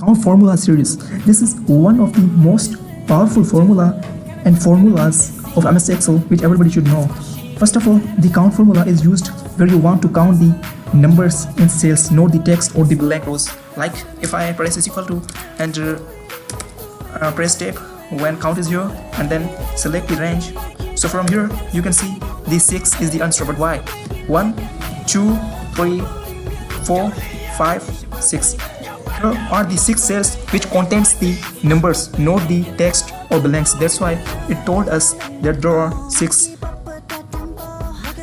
count formula series. This is one of the most powerful formula and formulas of MS Excel which everybody should know. First of all, the count formula is used where you want to count the numbers in cells, not the text or the blank rows. Like if I press is equal to and press tab when count is here and then select the range. So from here you can see the 6 is the answer, but why? 1, 2, 3, 4, 5, 6. Here are the 6 cells which contains the numbers, not the text or blanks. That's why it told us that there are 6.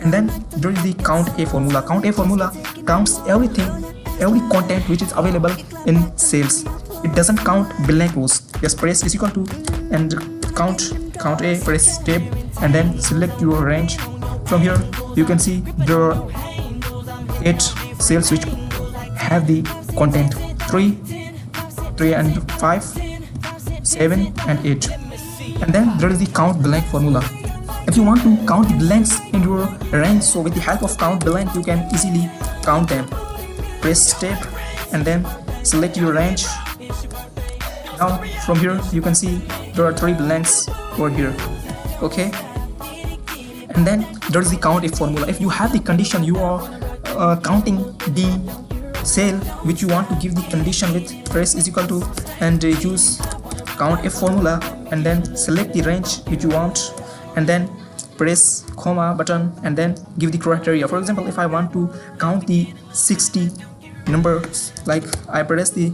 And then there is the COUNTA formula. COUNTA formula counts everything, every content which is available in cells. It doesn't count blank rows. Just press is equal to and COUNTA, press tab and then select your range. From here you can see there are 8 cells which have the content 3 and 5, 7 and 8. And then there is the COUNTBLANK formula. If you want to count the blanks in your range, so with the help of COUNTBLANK you can easily count them. Press tab and then select your range. Now from here you can see there are 3 blanks over here. Okay, and then there is the COUNTIF formula. If you have the condition, you are counting the cell which you want to give the condition with, press is equal to and use COUNTIF formula and then select the range which you want and then press comma button and then give the criteria. For example, if I want to count the 60 numbers, like I press the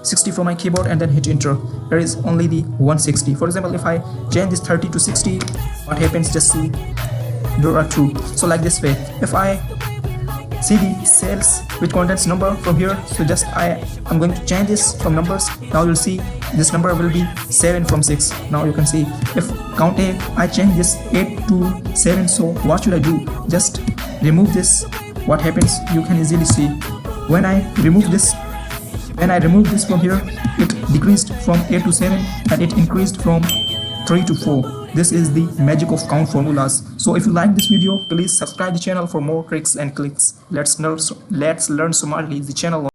60 from my keyboard and then hit enter, there is only the 160. For example, if I change this 30 to 60, what happens? Just see there are 2. So like this way, if I see the cells which contains number from here, so just I'm going to change this from numbers. Now you'll see this number will be 7 from 6. Now you can see if COUNTA I change this 8 to 7, so what should I do? Just remove this. What happens? You can easily see when I remove this from here, it decreased from 8 to 7 and it increased from 3 to 4. This is the magic of count formulas. So if you like this video, please subscribe the channel for more tricks and clicks. Let's learn smartly the channel.